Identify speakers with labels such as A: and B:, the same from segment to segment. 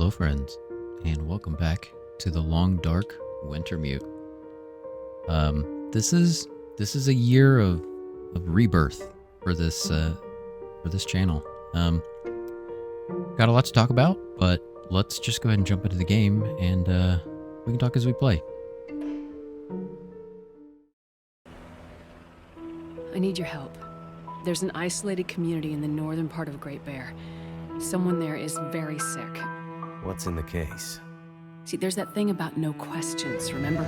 A: Hello friends, and welcome back to the long dark winter mute. This is a year of rebirth for this channel. Got a lot to talk about, but let's just go ahead and jump into the game, and we can talk as we play.
B: I need your help. There's an isolated community in the northern part of Great Bear. Someone there is very sick.
C: What's in the case?
B: See, there's that thing about no questions, remember?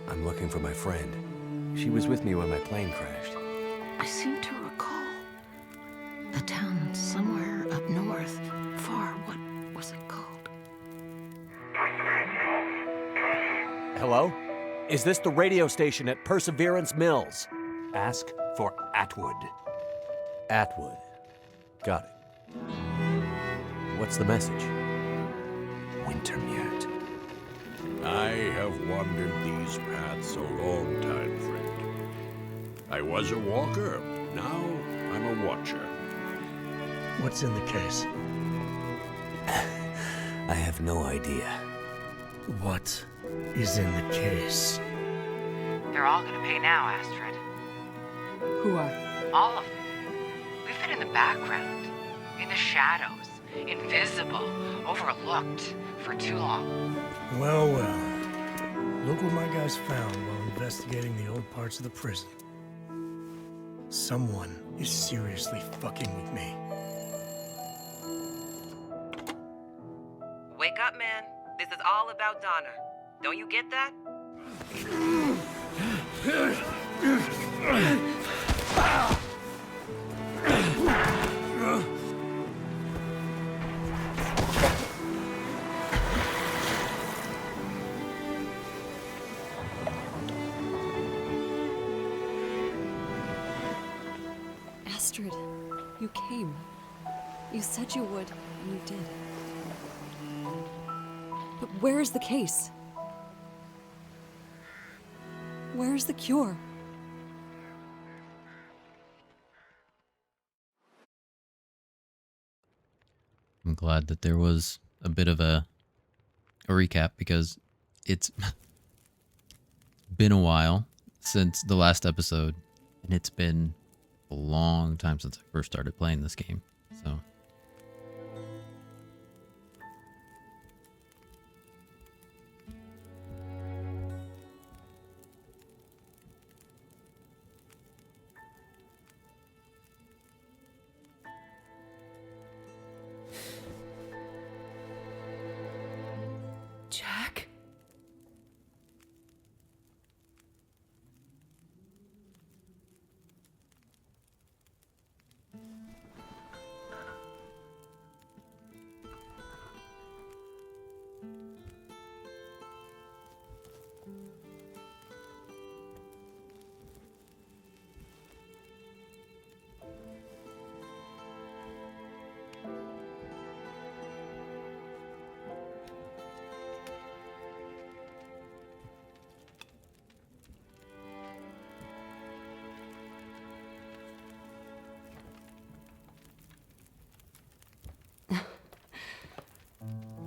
C: I'm looking for my friend. She was with me when my plane crashed.
D: I seem to recall a town somewhere up north, far. What was it called?
E: Hello? Is this the radio station at Perseverance Mills? Ask for Atwood.
C: Atwood. Got it. What's the message?
E: Wintermute.
F: I have wandered these paths a long time, friend. I was a walker, now I'm a watcher.
G: What's in the case?
C: I have no idea.
G: What is in the case?
H: They're all gonna pay now, Astrid.
B: Who are?
H: All of them. We've been in the background, in the shadows, invisible, overlooked for too long.
G: Well, well. Look what my guys found while investigating the old parts of the prison. Someone is seriously fucking with me.
H: Wake up, man. This is all about Donna. Don't you get that?
B: Astrid, you came. You said you would, and you did. But where is the case? Where is the cure?
A: I'm glad that there was a bit of a recap because it's been a while since the last episode, and it's been a long time since I first started playing this game. So
B: Jack?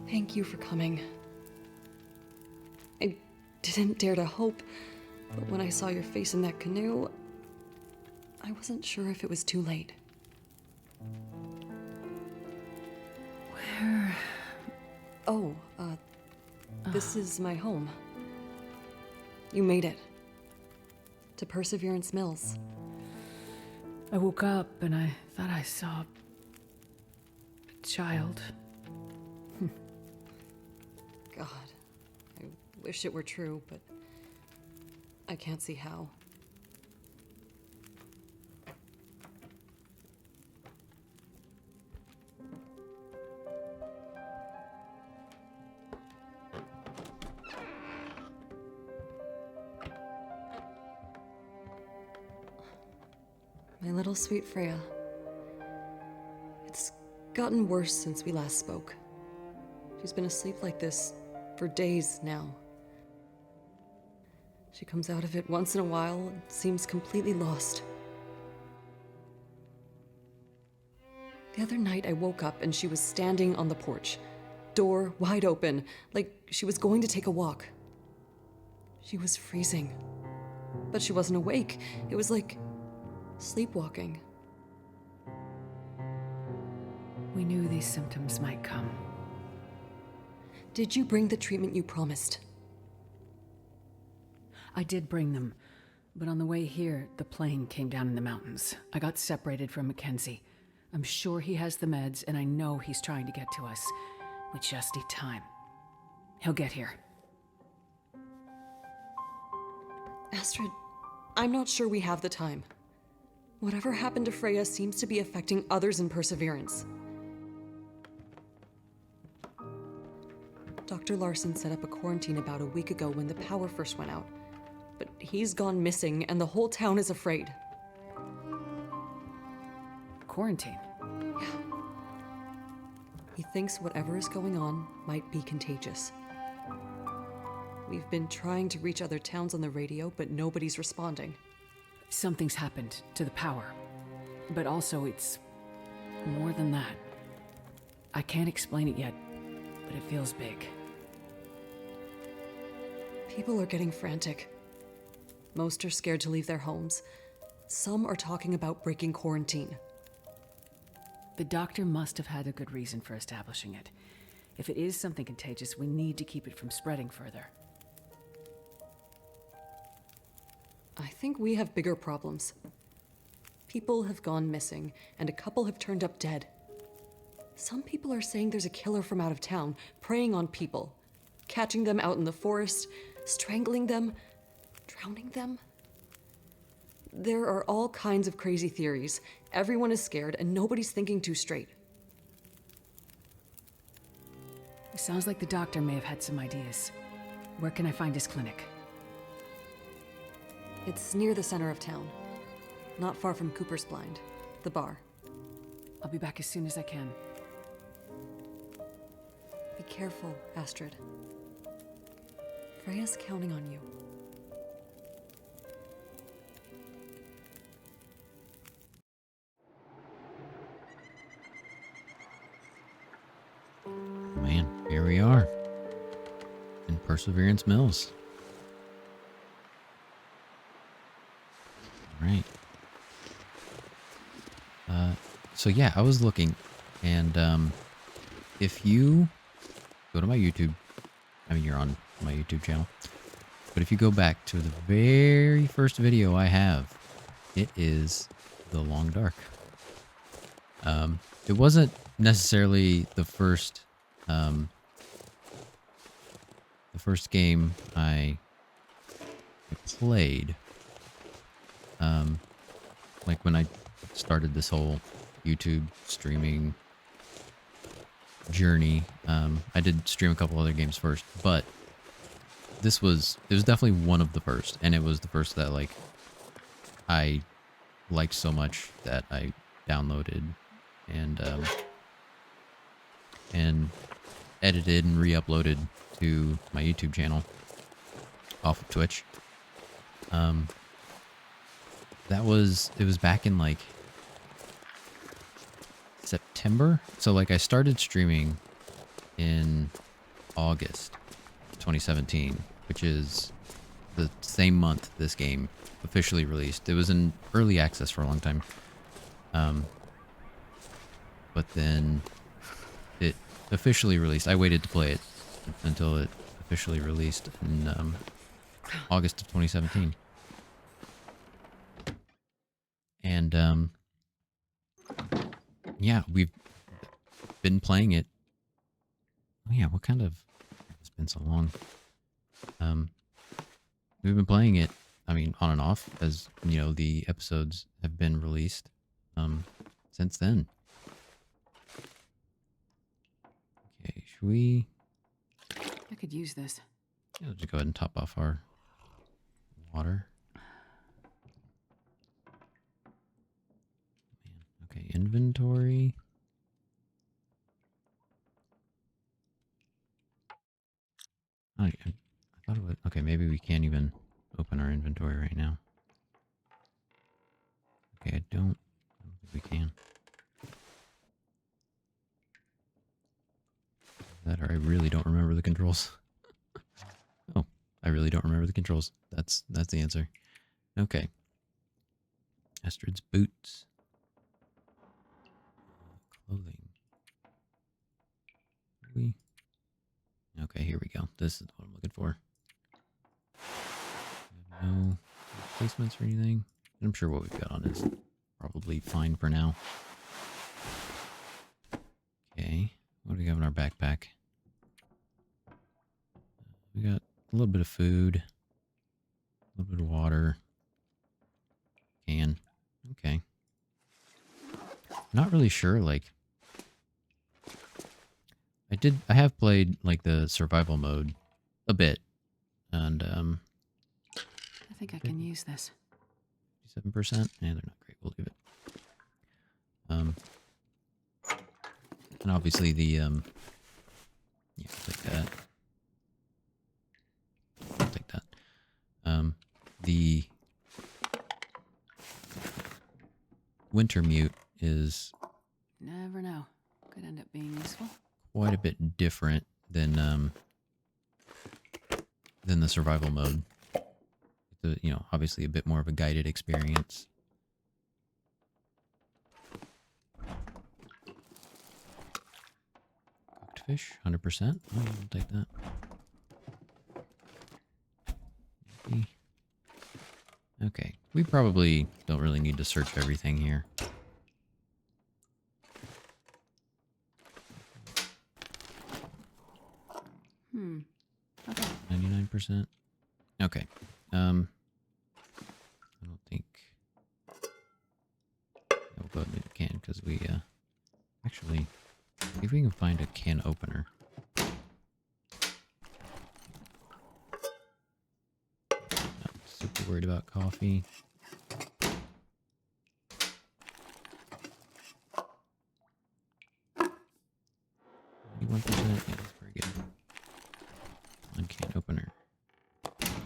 B: Thank you for coming. I didn't dare to hope, but when I saw your face in that canoe, I wasn't sure if it was too late. Where? Oh, this is my home. You made it. To Perseverance Mills.
I: I woke up and I thought I saw a child.
B: God, I wish it were true, but I can't see how. My little sweet Freya. It's gotten worse since we last spoke. She's been asleep like this for days now. She comes out of it once in a while and seems completely lost.
J: The other night I woke up and she was standing on the porch, door wide open, like she was going to take a walk. She was freezing, but she wasn't awake. It was like sleepwalking.
B: We knew these symptoms might come.
J: Did you bring the treatment you promised?
B: I did bring them, but on the way here, the plane came down in the mountains. I got separated from Mackenzie. I'm sure he has the meds, and I know he's trying to get to us. We just need time. He'll get here.
J: Astrid, I'm not sure we have the time. Whatever happened to Freya seems to be affecting others in Perseverance. Dr. Larson set up a quarantine about a week ago when the power first went out. But he's gone missing, and the whole town is afraid.
B: Quarantine?
J: Yeah. He thinks whatever is going on might be contagious. We've been trying to reach other towns on the radio, but nobody's responding.
B: Something's happened to the power. But also, it's more than that. I can't explain it yet, but it feels big.
J: People are getting frantic. Most are scared to leave their homes. Some are talking about breaking quarantine.
B: The doctor must have had a good reason for establishing it. If it is something contagious, we need to keep it from spreading further.
J: I think we have bigger problems. People have gone missing, and a couple have turned up dead. Some people are saying there's a killer from out of town, preying on people, catching them out in the forest, strangling them, drowning them. There are all kinds of crazy theories. Everyone is scared, and nobody's thinking too straight.
B: It sounds like the doctor may have had some ideas. Where can I find his clinic?
J: It's near the center of town. Not far from Cooper's Blind, the bar.
B: I'll be back as soon as I can.
J: Be careful, Astrid. Freya's counting on you.
A: Man, here we are in Perseverance Mills. Right. So yeah, I was looking, and if you go to my YouTube, I mean, you're on my YouTube channel, but if you go back to the very first video I have, it is The Long Dark. It wasn't necessarily the first game I played. Like when I started this whole YouTube streaming journey, I did stream a couple other games first, but it was definitely one of the first, and it was the first that like I liked so much that I downloaded and edited and re-uploaded to my YouTube channel off of Twitch. It was back in like September. So like I started streaming in August 2017, which is the same month this game officially released. It was in early access for a long time. But then it officially released. I waited to play it until it officially released in August of 2017. And yeah, we've been playing it. Oh yeah, what kind of... It's been so long. We've been playing it, I mean, on and off, as, you know, the episodes have been released since then. Okay, should we...
B: I could use this.
A: Yeah, let's just go ahead and top off our water. Okay, inventory. Oh, I thought it would... Okay, maybe we can't even open our inventory right now. Okay, I don't think we can. That or I really don't remember the controls. Oh, I really don't remember the controls. That's the answer. Okay. Astrid's boots. Clothing. Okay, here we go. This is what I'm looking for. No replacements or anything. I'm sure what we've got on is probably fine for now. Okay, what do we have in our backpack? We got a little bit of food, a little bit of water, can. Okay. Not really sure, like, I have played, like, the survival mode a bit, and,
B: I think I can use this.
A: 7%? Yeah, they're not great, we'll leave it. And obviously the, yeah, I'll take that. I'll take that. The winter mute is
B: Never know. Could end up being useful.
A: quite a bit different than the survival mode. It's a, you know, obviously a bit more of a guided experience. Cooked fish, 100%. Oh, I'll take that. Okay, we probably don't really need to search everything here.
B: Okay.
A: 99%. Okay. I don't think. We'll go ahead and do the can because we actually see if we can find a can opener. Not super worried about coffee. One percent. Yeah, that's pretty good. One can opener.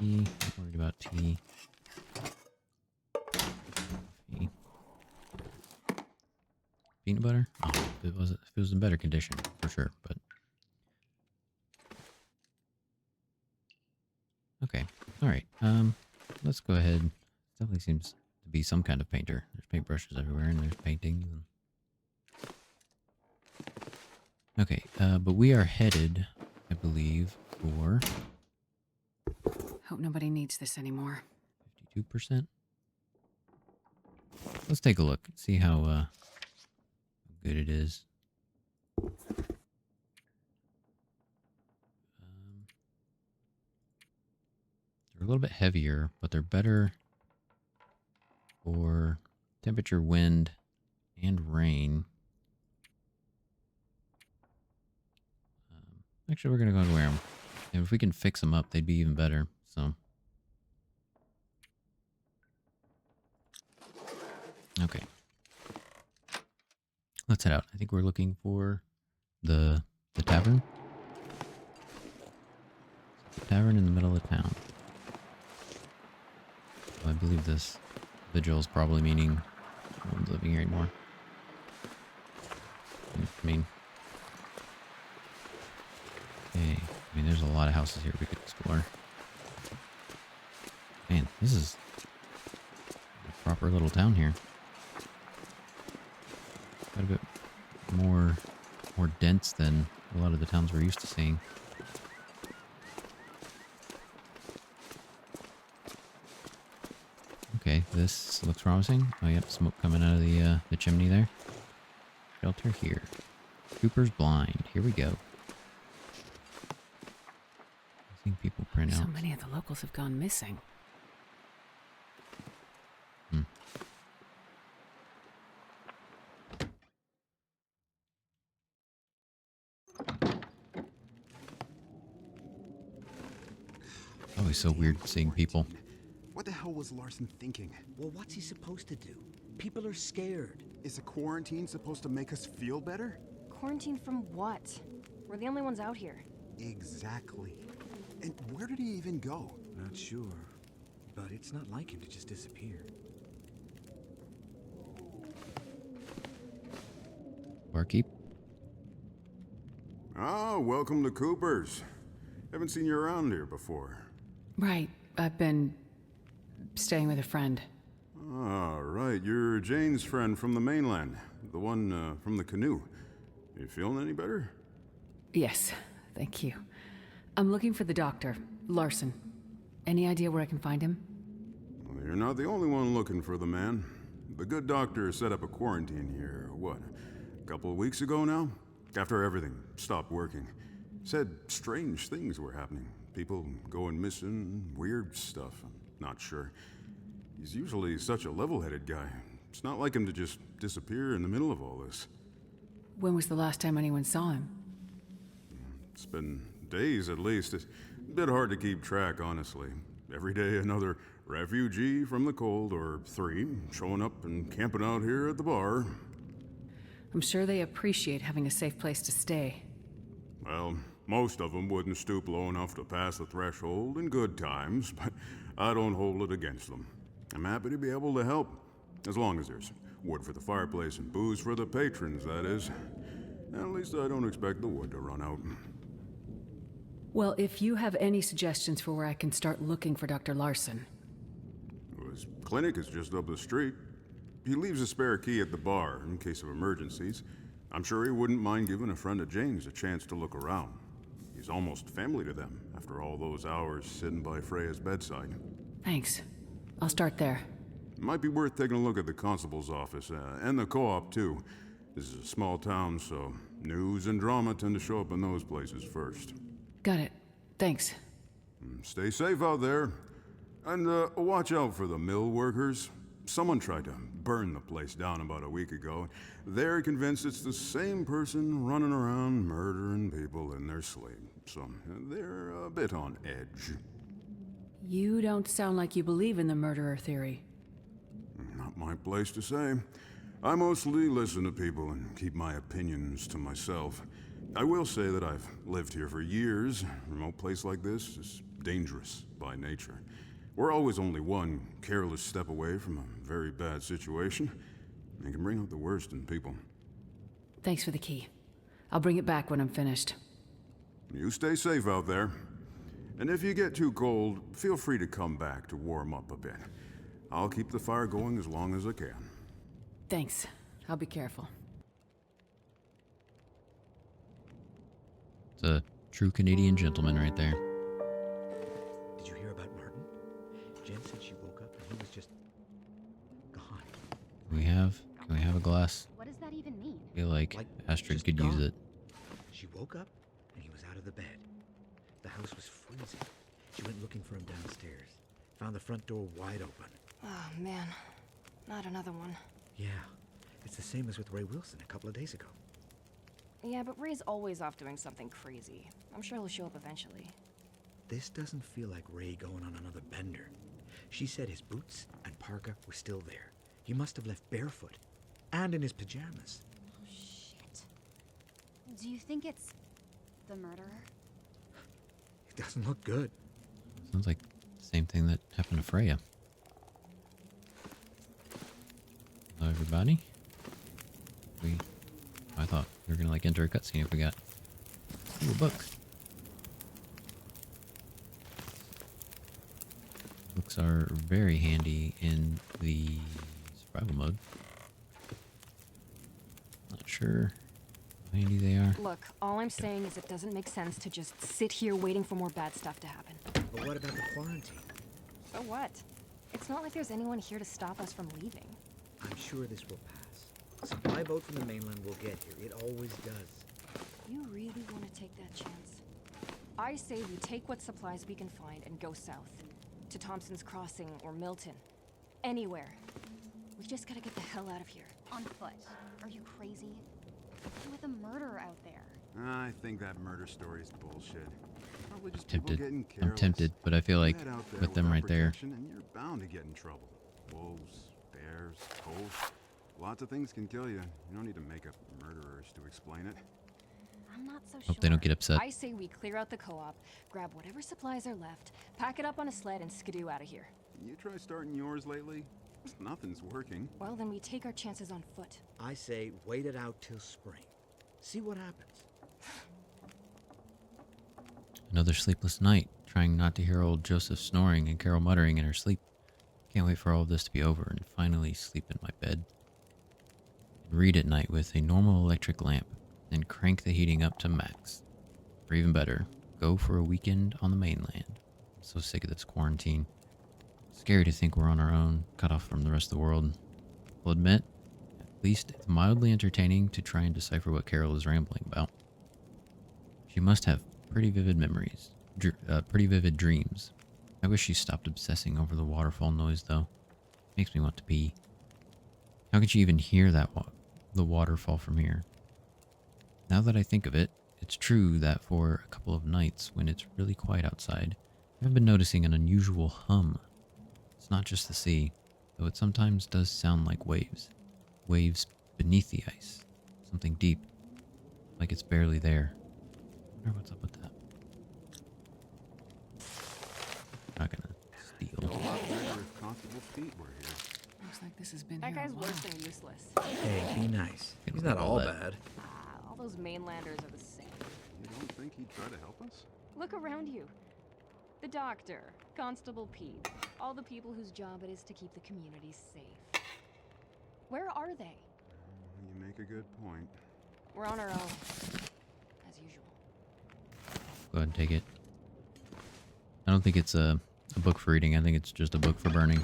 A: Tea. Not worried about tea. Coffee. Peanut butter. Oh, if it was in better condition for sure, but okay. All right. Let's go ahead. Definitely seems to be some kind of painter. There's paintbrushes everywhere, and there's paintings. Okay, but we are headed, I believe, for
B: Hope nobody needs this anymore.
A: 52%. Let's take a look. See how good it is. They're a little bit heavier, but they're better for temperature, wind, and rain. Actually, we're going to go and wear them. And if we can fix them up, they'd be even better. So, okay. Let's head out. I think we're looking for the tavern. The tavern in the middle of town. I believe this vigil is probably meaning no one's living here anymore. I mean, okay. I mean, there's a lot of houses here we could explore. Man, this is a proper little town here. Quite a bit more dense than a lot of the towns we're used to seeing. Okay, this looks promising. Oh, yep, smoke coming out of the chimney there. Shelter here. Cooper's blind. Here we go. I think people print out.
B: So many of the locals have gone missing.
A: Always so weird seeing people.
K: What the hell was Larson thinking?
L: Well, what's he supposed to do? People are scared.
K: Is a quarantine supposed to make us feel better?
M: Quarantine from what? We're the only ones out here.
K: Exactly. And where did he even go?
L: Not sure. But it's not like him to just disappear.
A: Barkeep.
K: Ah, welcome to Cooper's. Haven't seen you around here before.
B: Right. I've been staying with a friend.
K: Ah, right. You're Jane's friend from the mainland. The one from the canoe. You feeling any better?
B: Yes, thank you. I'm looking for the doctor, Larson. Any idea where I can find him?
K: Well, you're not the only one looking for the man. The good doctor set up a quarantine here, what, a couple of weeks ago now? After everything stopped working. Said strange things were happening. People going missing, weird stuff. I'm not sure. He's usually such a level-headed guy. It's not like him to just disappear in the middle of all this.
B: When was the last time anyone saw him?
K: It's been days at least. It's a bit hard to keep track, honestly. Every day another refugee from the cold, or 3, showing up and camping out here at the bar.
B: I'm sure they appreciate having a safe place to stay.
K: Well, most of them wouldn't stoop low enough to pass the threshold in good times, but I don't hold it against them. I'm happy to be able to help, as long as there's wood for the fireplace and booze for the patrons, that is. At least I don't expect the wood to run out.
B: Well, if you have any suggestions for where I can start looking for Dr. Larson.
K: His clinic is just up the street. He leaves a spare key at the bar in case of emergencies. I'm sure he wouldn't mind giving a friend of Jane's a chance to look around. He's almost family to them after all those hours sitting by Freya's bedside.
B: Thanks. I'll start there.
K: Might be worth taking a look at the constable's office, and the co-op too. This is a small town, so news and drama tend to show up in those places first.
B: Got it. Thanks.
K: Stay safe out there. And watch out for the mill workers. Someone tried to burn the place down about a week ago. They're convinced it's the same person running around murdering people in their sleep. So they're a bit on edge.
B: You don't sound like you believe in the murderer theory.
K: Not my place to say. I mostly listen to people and keep my opinions to myself. I will say that I've lived here for years. A remote place like this is dangerous by nature. We're always only one careless step away from a very bad situation. It can bring out the worst in people.
B: Thanks for the key. I'll bring it back when I'm finished.
K: You stay safe out there. And if you get too cold, feel free to come back to warm up a bit. I'll keep the fire going as long as I can.
B: Thanks. I'll be careful.
A: It's a true Canadian gentleman right there.
L: Did you hear about Martin? Jen said she woke up and he was just gone.
A: Can we have a glass?
M: What does that even mean?
A: I feel like Astrid could use it.
L: She woke up and he was out of the bed. The house was freezing. She went looking for him downstairs. Found the front door wide open.
M: Oh, man. Not another one.
L: Yeah, it's the same as with Ray Wilson a couple of days ago.
M: Yeah, but Ray's always off doing something crazy. I'm sure he'll show up eventually.
L: This doesn't feel like Ray going on another bender. She said his boots and parka were still there. He must have left barefoot. And in his pajamas.
N: Oh, shit. Do you think it's the murderer?
L: It doesn't look good.
A: Sounds like the same thing that happened to Freya. Hello, everybody. I thought we were gonna like enter a cutscene if we got a book. Books are very handy in the survival mode. Not sure how handy they are.
M: Look, all I'm saying is it doesn't make sense to just sit here waiting for more bad stuff to happen.
L: But what about the quarantine?
M: So what? It's not like there's anyone here to stop us from leaving.
L: I'm sure this will pass. A supply boat from the mainland will get here. It always does.
M: You really want to take that chance? I say we take what supplies we can find and go south. To Thompson's Crossing or Milton. Anywhere. We just gotta get the hell out of here.
N: On foot. Are you crazy? With a murderer out there.
K: I think that murder story is bullshit. Probably just
A: Tempted.
K: people getting careless.
A: I'm tempted, but I feel like
K: Head out there
A: with them
K: without
A: right there.
K: protection And you're bound to get in trouble. Wolves, bears, cold. Lots of things can kill you. You don't need to make up murderers to explain it.
N: I'm not so sure.
A: Hope they don't get upset.
M: I say we clear out the co-op, grab whatever supplies are left, pack it up on a sled, and skidoo out of here.
K: You try starting yours lately? Nothing's working.
M: Well, then we take our chances on foot.
L: I say wait it out till spring. See what happens.
A: Another sleepless night, trying not to hear old Joseph snoring and Carol muttering in her sleep. Can't wait for all of this to be over and finally sleep in my bed. Read at night with a normal electric lamp, and crank the heating up to max. Or even better, go for a weekend on the mainland. I'm so sick of this quarantine. Scary to think we're on our own, cut off from the rest of the world. I'll admit, at least it's mildly entertaining to try and decipher what Carol is rambling about. She must have pretty vivid memories, pretty vivid dreams. I wish she stopped obsessing over the waterfall noise, though. Makes me want to pee. How could she even hear that the waterfall from here? Now that I think of it, it's true that for a couple of nights when it's really quiet outside, I've been noticing an unusual hum. It's not just the sea, though it sometimes does sound like waves. Waves beneath the ice. Something deep. Like it's barely there. I wonder what's up with that. Not gonna steal.
B: Looks like this has been
M: That
B: here
M: guy's
B: a while.
M: worse than useless.
L: Hey, be nice.
A: Get
L: He's
A: rid
L: not
A: of
L: all
A: that.
L: bad.
M: All those mainlanders are the same.
K: You don't think he'd try to help us?
M: Look around you. The doctor, Constable Pete, all the people whose job it is to keep the community safe. Where are they?
K: You make a good point.
M: We're on our own, as usual.
A: Go ahead and take it. I don't think it's a book for reading. I think it's just a book for burning.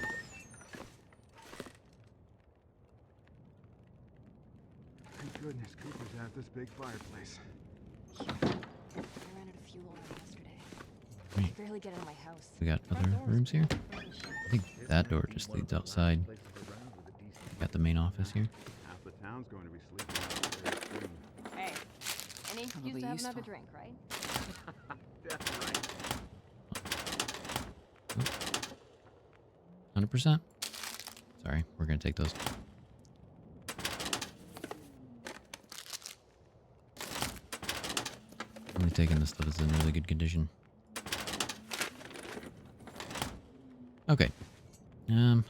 K: Thank goodness Cooper's at this big fireplace.
M: I ran out of fuel yesterday. I could barely get out of my house.
A: We got other rooms here? I think that door just leads outside. Got the main office here.
K: Half the town's going to be sleeping out there soon.
M: Hey, any excuse
B: Probably
M: to have
B: useful.
M: another drink, right?
K: That's right.
A: 100%. Sorry, we're gonna take those. Only taking the stuff that's in really good condition. Okay. I'm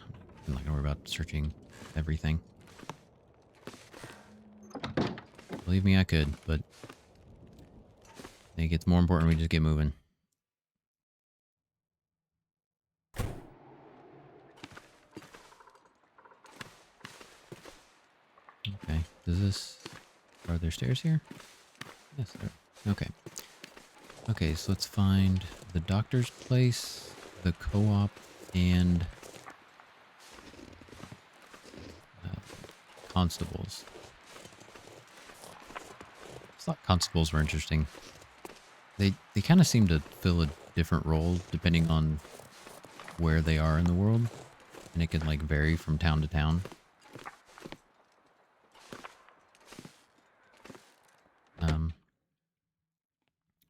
A: not gonna worry about searching everything. Believe me, I could, but I think it's more important we just get moving. Okay, are there stairs here? Yes, there. Okay. Okay, so let's find the doctor's place, the co-op, and constables. I thought constables were interesting. They kind of seem to fill a different role depending on where they are in the world, and it can like vary from town to town.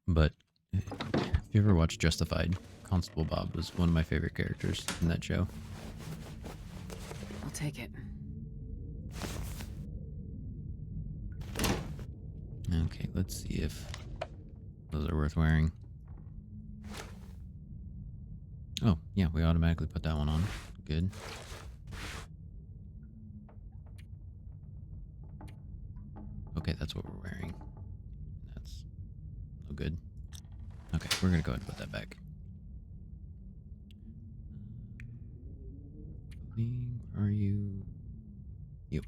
A: But if you ever watched Justified, Constable Bob was one of my favorite characters in that show.
B: I'll take it.
A: Okay, let's see if those are worth wearing. Oh, yeah, we automatically put that one on. Good. Okay, that's what we're wearing. That's no good. Okay, we're gonna go ahead and put that back. Where are you? You.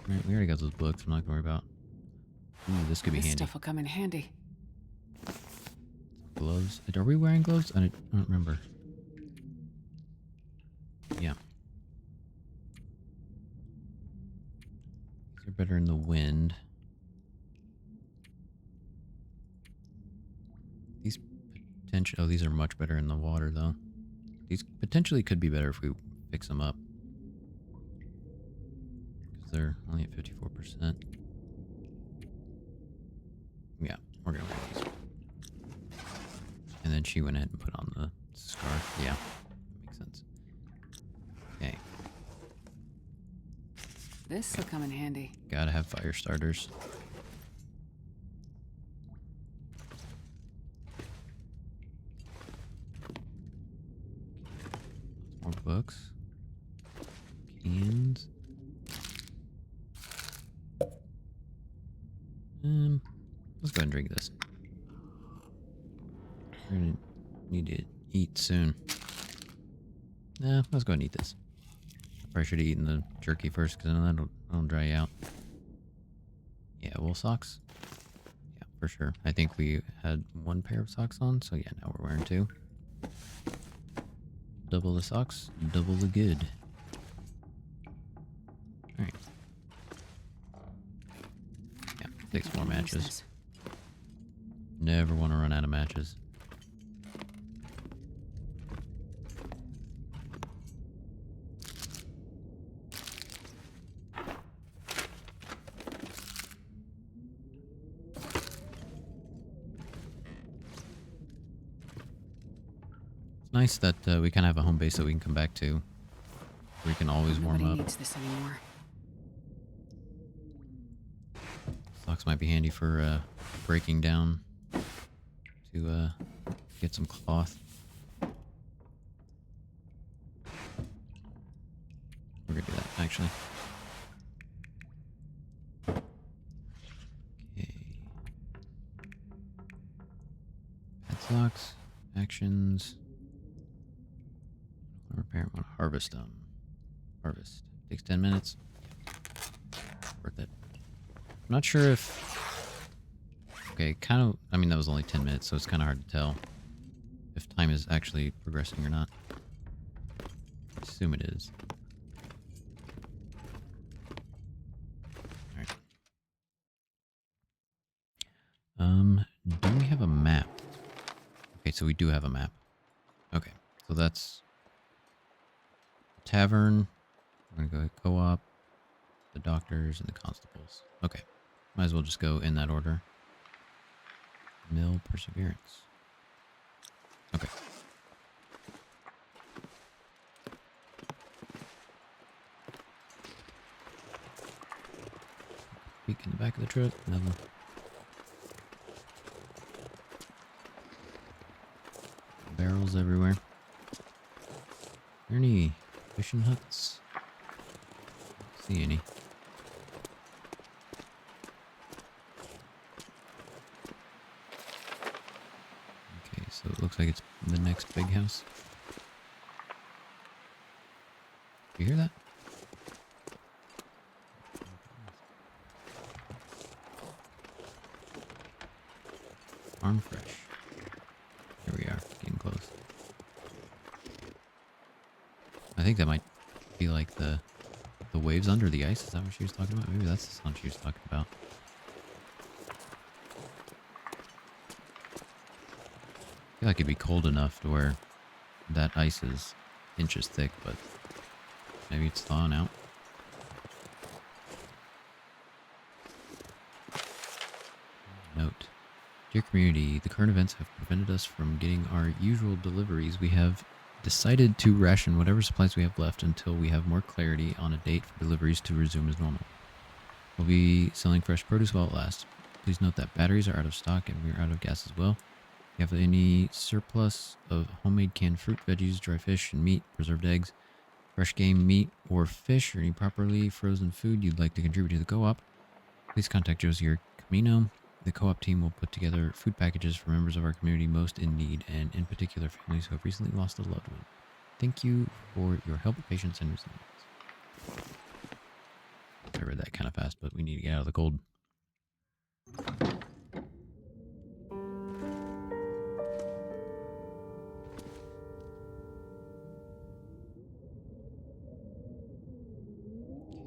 A: Alright, we already got those books. I'm not gonna worry about. Ooh, this could be
B: This
A: handy.
B: stuff will come in handy.
A: Gloves. Are we wearing gloves? I don't remember. Yeah. These are better in the wind. These potential. Oh, these are much better in the water, though. These potentially could be better if we fix them up. Because they're only at 54%. Yeah, we're gonna wear these. And then she went ahead and put on the scarf. Yeah, that makes sense. Okay.
B: This will come in handy.
A: Gotta have fire starters. More books. Cans. Let's go ahead and drink this. We're gonna need to eat soon. Let's go ahead and eat this. Probably should have eaten the jerky first, because then that'll dry you out. Yeah, wool socks. Yeah, for sure. I think we had one pair of socks on, so yeah, now we're wearing two. Double the socks, double the good. Alright. Yeah, take some more matches. Never want to run out of matches. Nice that we kind of have a home base that we can come back to. We can always warm
B: Nobody
A: up.
B: needs this anymore.
A: Socks might be handy for breaking down to get some cloth. We're gonna do that actually. Okay. Pet socks, actions. Repair. I want to harvest them. Harvest. Takes 10 minutes. Worth it. I'm not sure if... Okay, kind of... I mean, that was only 10 minutes, so it's kind of hard to tell if time is actually progressing or not. I assume it is. Alright. Do we have a map? Okay, so we do have a map. Okay, so that's... Tavern. We're gonna go co-op, the doctors, and the constables. Okay. Might as well just go in that order. Mill Perseverance. Okay. Peek in the back of the truck. Nothing. Barrels everywhere. Are there any fishing huts? Don't see any. Okay, so it looks like it's the next big house. You hear that? Farm fresh. Here we are, getting close. I think that might be like the waves under the ice. Is that what she was talking about? Maybe that's the sun she was talking about. I feel like it'd be cold enough to where that ice is inches thick, but maybe it's thawing out. Note. Dear community, the current events have prevented us from getting our usual deliveries. We have decided to ration whatever supplies we have left until we have more clarity on a date for deliveries to resume as normal. We'll be selling fresh produce while it lasts. Please note that batteries are out of stock and we're out of gas as well. If you have any surplus of homemade canned fruit, veggies, dry fish, and meat, preserved eggs, fresh game, meat, or fish, or any properly frozen food you'd like to contribute to the co-op, please contact Josie or Camino. The co-op team will put together food packages for members of our community most in need, and in particular families who have recently lost a loved one. Thank you for your help, patience, and resilience. I read that kind of fast, but we need to get out of the cold.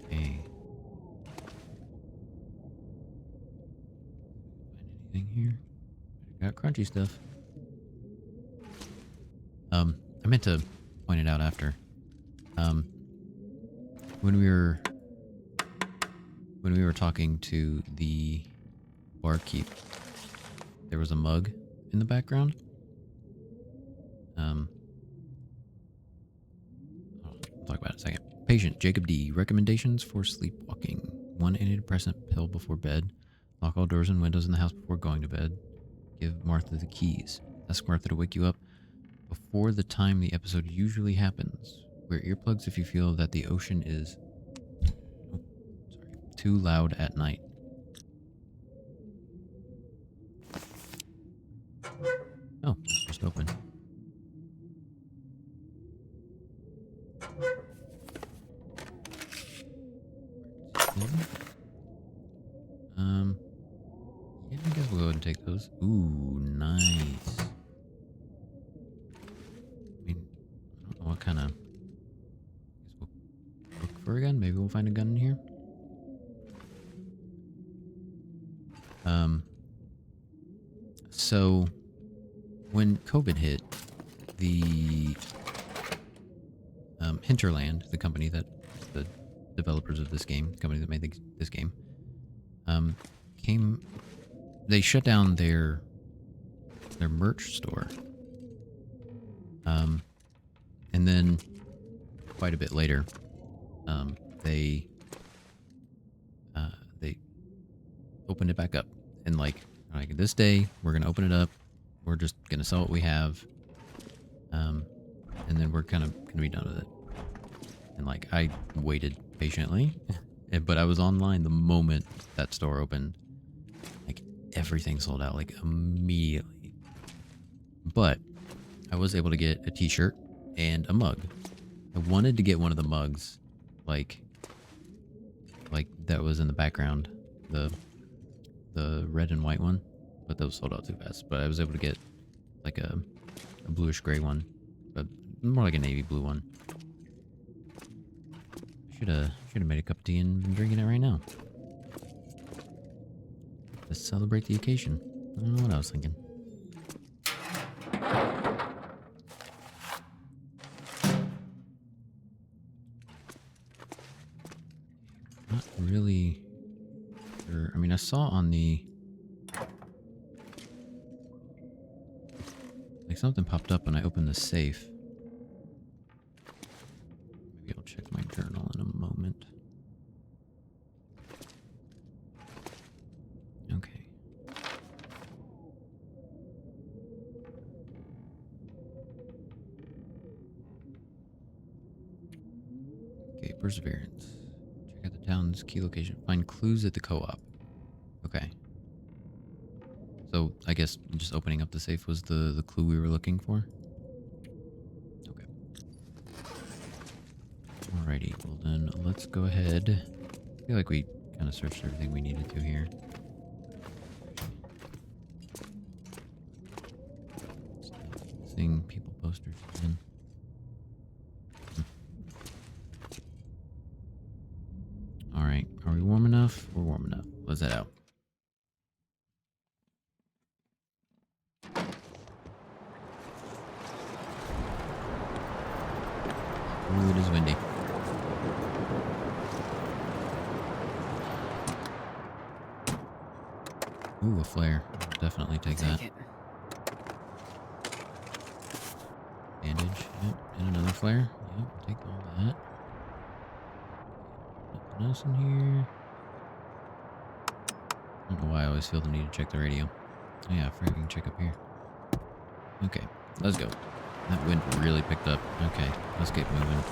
A: Okay. Anything here? Got crunchy stuff. I meant to point it out after. When we were talking to the barkeep, there was a mug in the background. I'll talk about it in a second. Patient Jacob D. Recommendations for sleepwalking: 1 antidepressant pill before bed. Lock all doors and windows in the house before going to bed. Give Martha the keys. Ask Martha to wake you up before the time the episode usually happens. Wear earplugs if you feel that the ocean is too loud at night. we'll go ahead and take those. Ooh, nice. I mean, I don't know what kind of... We'll look for a gun. Maybe we'll find a gun in here. So when COVID hit, the Hinterland, the company that the developers of this game, the company that made this game, they shut down their merch store. And then quite a bit later, they opened it back up, and like this day we're gonna open it up. We're just gonna sell what we have, and then we're kind of gonna be done with it. And like I waited patiently, but I was online the moment that store opened. Like everything sold out like immediately. But I was able to get a t-shirt and a mug. I wanted to get one of the mugs, like that was in the background, the red and white one, but those sold out too fast. But I was able to get like a bluish gray one, but more like a navy blue one. Should have made a cup of tea and been drinking it right now. Let's celebrate the occasion. I don't know what I was thinking. Not really sure. I mean, I saw on the... like something popped up when I opened the safe. Maybe I'll check my journal in a moment. Okay. Okay, Perseverance. Check out the town's key location. Find clues at the co-op. Okay. So, I guess just opening up the safe was the clue we were looking for? Okay. Alrighty, well then, let's go ahead. I feel like we kind of searched everything we needed to here. Seeing people posters again. Alright, are we warm enough? We're warm enough. Let's head out. Ooh, it is windy. Ooh, a flare. I'll definitely take that. Bandage. Yep. And another flare. Yep, I'll take all that. Nothing else in here. I don't know why I always feel the need to check the radio. Oh yeah, I forgot we can check up here. Okay, let's go. That wind really picked up. Okay, let's get moving.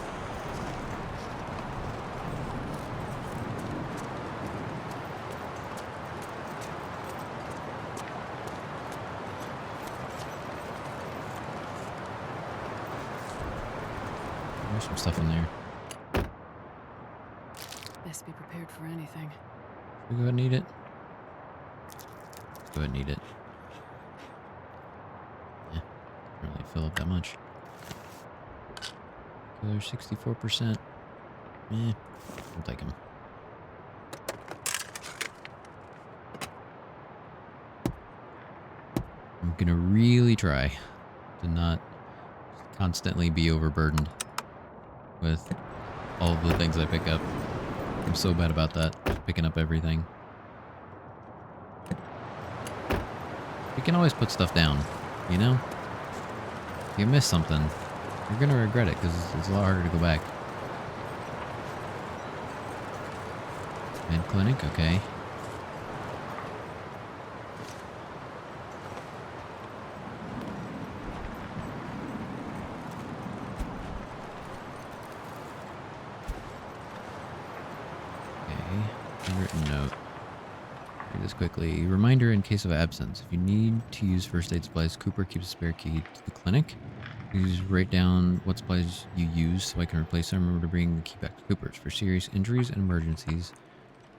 A: There's some stuff in there.
B: Best be prepared for anything.
A: Should we go ahead and eat it? Let's go ahead and eat it. Yeah, can't really fill up that much. Killer 64%. Eh, I'll take them. I'm gonna really try to not constantly be overburdened with all of the things I pick up. I'm so bad about that, picking up everything. You can always put stuff down, you know? If you miss something, you're gonna regret it because it's a lot harder to go back. Med clinic, okay. Written note. Read this quickly. Reminder in case of absence. If you need to use first aid supplies, Cooper keeps a spare key to the clinic. Please write down what supplies you use so I can replace them. Remember to bring the key back to Cooper's. For serious injuries and emergencies,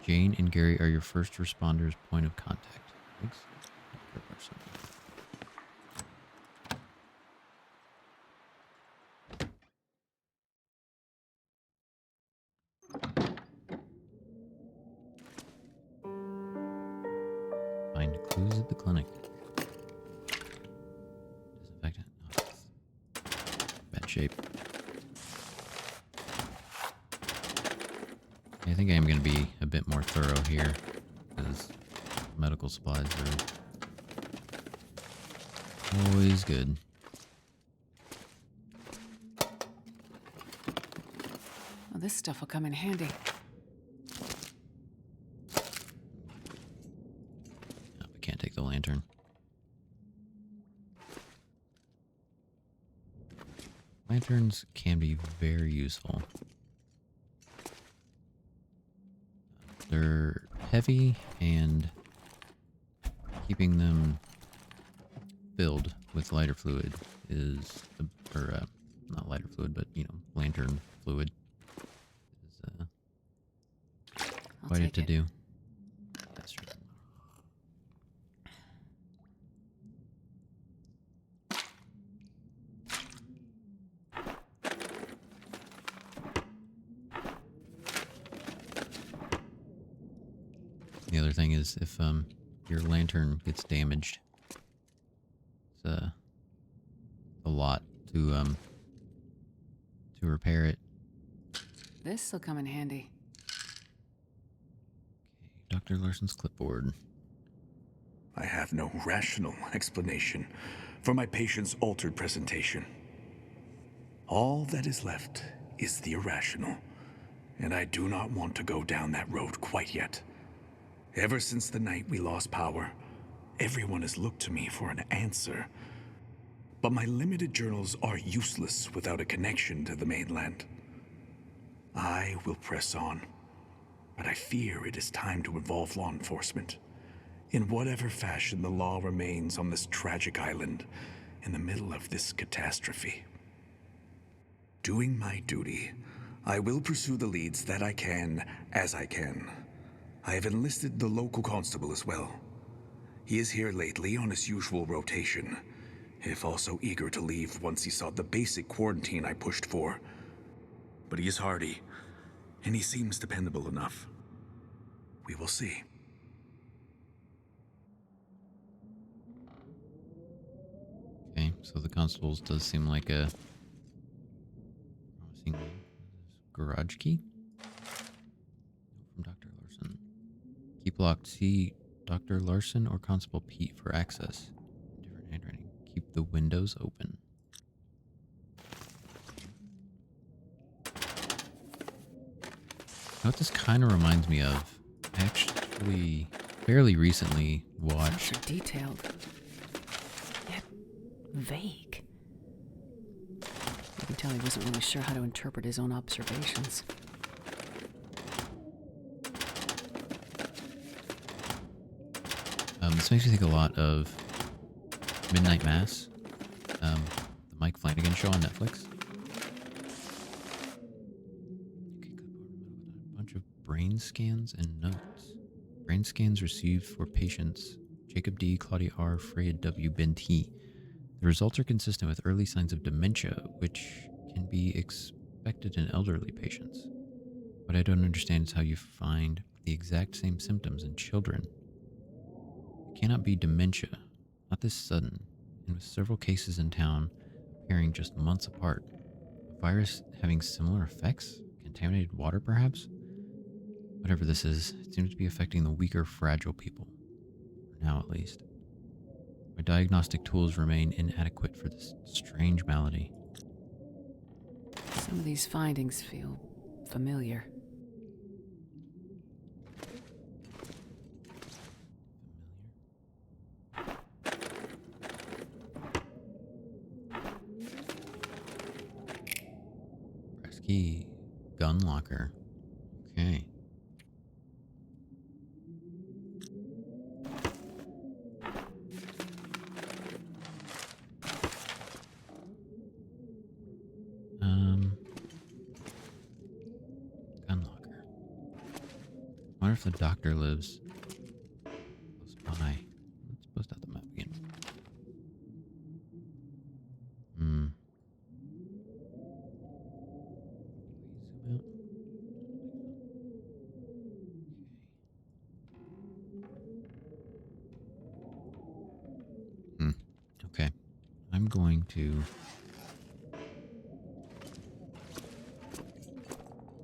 A: Jane and Gary are your first responders' point of contact. Thanks. the clinic. Disinfectant. Oh, it's bad shape. I think I am going to be a bit more thorough here, because medical supplies are always good.
B: Well, this stuff will come in handy.
A: Oh, we can't take the lantern. Lanterns can be very useful. They're heavy, and keeping them filled with lighter fluid is, not lighter fluid, but, lantern fluid is quite a to-do. That's true. The other thing is, if your lantern gets damaged, it's a lot to repair it.
B: This'll come in handy.
A: Dr. Larson's clipboard.
O: I have no rational explanation for my patient's altered presentation. All that is left is the irrational, and I do not want to go down that road quite yet. Ever since the night we lost power, everyone has looked to me for an answer. But my limited journals are useless without a connection to the mainland. I will press on, but I fear it is time to involve law enforcement. In whatever fashion the law remains on this tragic island in the middle of this catastrophe. Doing my duty, I will pursue the leads that I can as I can. I have enlisted the local constable as well. He is here lately on his usual rotation, if also eager to leave once he saw the basic quarantine I pushed for. But he is hardy, and he seems dependable enough. We will see.
A: Okay, so the constables does seem like a promising garage key. From Dr. Larson. Keep locked. See Dr. Larson or Constable Pete for access. Different handwriting. Keep the windows open. What this kind of reminds me of, I actually fairly recently watched.
B: So detailed, yet vague. You can tell he wasn't really sure how to interpret his own observations.
A: This makes me think a lot of Midnight Mass, the Mike Flanagan show on Netflix. A bunch of brain scans and notes. Brain scans received for patients Jacob D., Claudia R., Freya W., Ben T. The results are consistent with early signs of dementia, which can be expected in elderly patients. What I don't understand is how you find the exact same symptoms in children. It cannot be dementia, not this sudden, and with several cases in town appearing just months apart. A virus having similar effects? Contaminated water, perhaps? Whatever this is, it seems to be affecting the weaker, fragile people. For now, at least. My diagnostic tools remain inadequate for this strange malady.
B: Some of these findings feel familiar.
A: Press key. Gun locker. Okay. Gun locker. I wonder if the doctor lives close by. Let's post out the map again. Zoom out. Okay. I'm going to...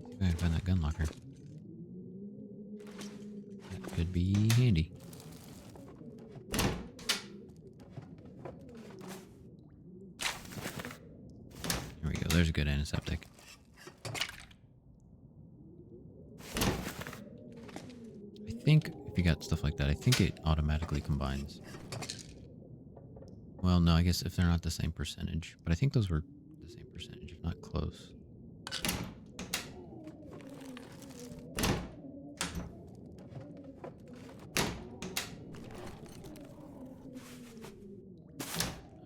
A: see if I can find that gun locker. That could be handy. There we go. There's a good antiseptic. I think if you got stuff like that, I think it automatically combines. Well, no, I guess if they're not the same percentage. But I think those were the same percentage, if not close.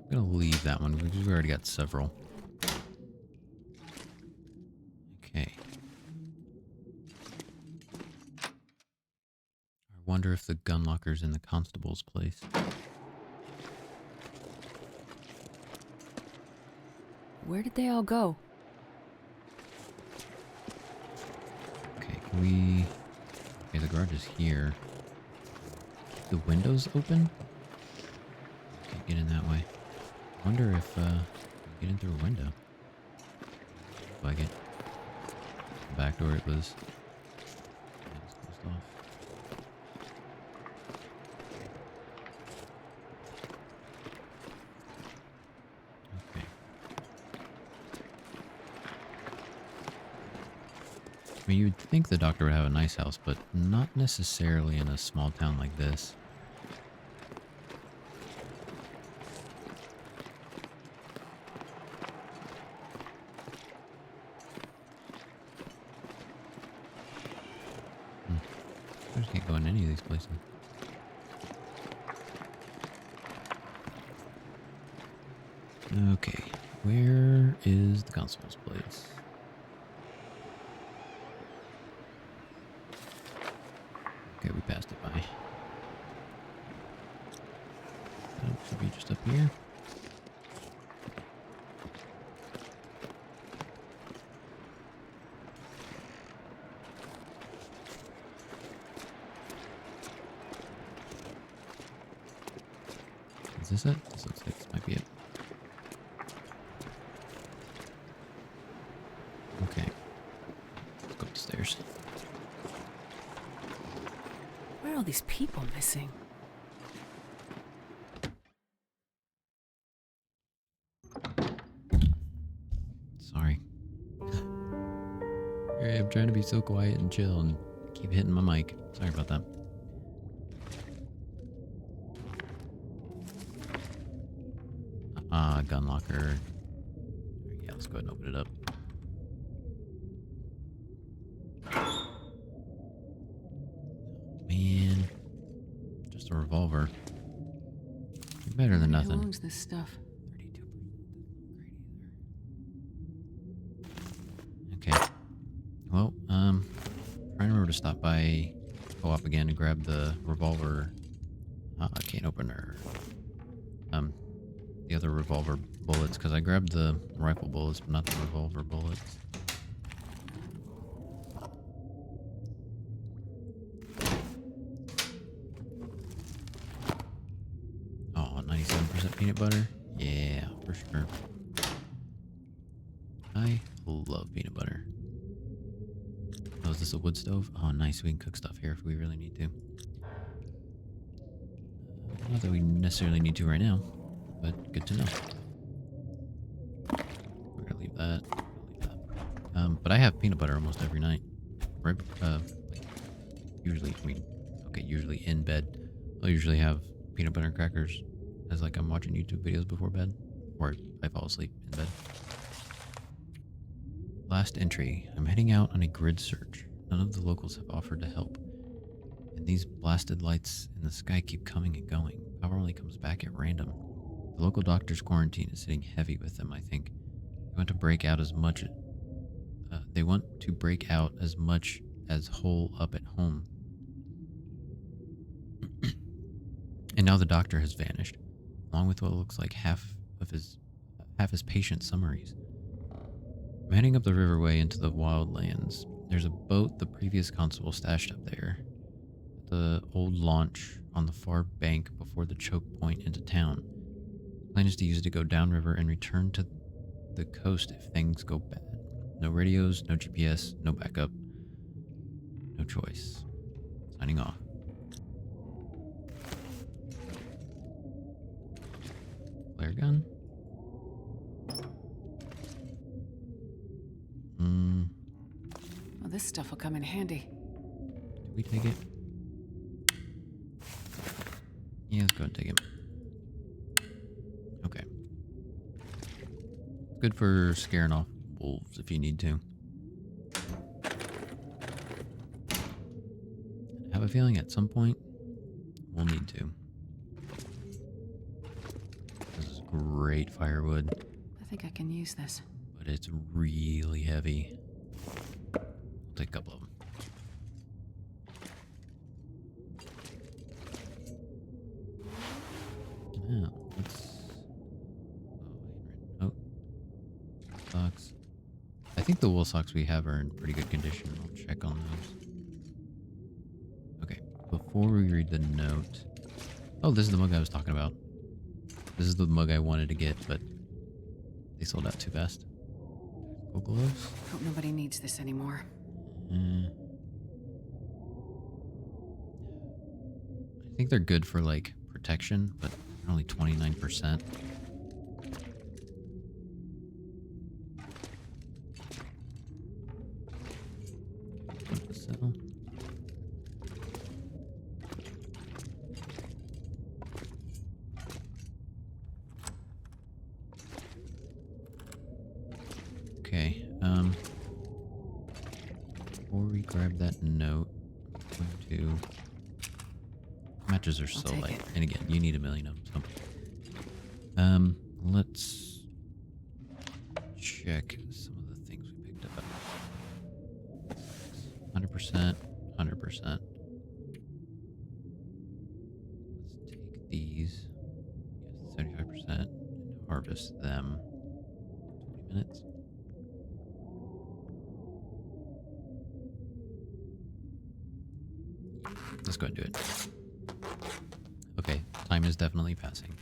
A: I'm going to leave that one because we already got several. Okay. I wonder if the gun locker's in the constable's place.
I: Where did they all go?
A: Okay, can we... Okay, the garage is here. Keep the windows open? Can't get in that way. I wonder if, get in through a window. Looks like it. The back door it was... Yeah, it's closed off. Okay. I mean, you'd think the doctor would have a nice house, but not necessarily in a small town like this. I just can't go in any of these places. Okay, where is the constable's place? Okay, we passed it by. That should be just up here. Is this it? This looks like this might be it. Okay. Let's go upstairs.
I: Where are all these people missing?
A: Sorry. I'm trying to be so quiet and chill and keep hitting my mic. Sorry about that. Gun locker. Yeah, let's go ahead and open it up. Man. Just a revolver. Better than
B: Who
A: nothing.
B: owns this stuff?
A: 32%. Okay. Well, trying to remember to stop by co-op again and grab the revolver cane opener. The other revolver bullets, because I grabbed the rifle bullets, but not the revolver bullets. Oh, 97% peanut butter? Yeah, for sure. I love peanut butter. Oh, is this a wood stove? Oh, nice. We can cook stuff here if we really need to. Not that we necessarily need to right now, but good to know. We're gonna leave that. But I have peanut butter almost every night. Right? Usually, usually in bed. I'll usually have peanut butter and crackers as like I'm watching YouTube videos before bed, or I fall asleep in bed. Last entry. I'm heading out on a grid search. None of the locals have offered to help. And these blasted lights in the sky keep coming and going. Power only comes back at random. The local doctor's quarantine is sitting heavy with them, I think. They want to break out as much as hole up at home. And now the doctor has vanished, along with what looks like half his patient summaries. I'm heading up the riverway into the wildlands. There's a boat the previous constable stashed up there. The old launch on the far bank before the choke point into town. Plan is to use it to go downriver and return to the coast if things go bad. No radios, no GPS, no backup. No choice. Signing off. Flare gun?
B: Well, this stuff will come in handy.
A: Did we take it? Yeah, let's go and take it. Okay. Good for scaring off wolves if you need to. I have a feeling at some point we'll need to. This is great firewood.
B: I think I can use this.
A: But it's really heavy. I'll take a couple of them. Yeah, let's... Oh, socks. I think the wool socks we have are in pretty good condition. I'll check on those. Okay, before we read the note... Oh, this is the mug I was talking about. This is the mug I wanted to get, but they sold out too fast. Gold gloves?
B: Hope nobody needs this anymore.
A: I think they're good for, like, protection, but they're only 29%. So. Okay, before we grab that note, I'm going to... Matches are so light. And again, you need a million of them. So. Let's check some of the things we picked up. 100%, 100%. Let's take these. Yes, 75%. And harvest them. 20 minutes. Let's go and do it. Okay, time is definitely passing.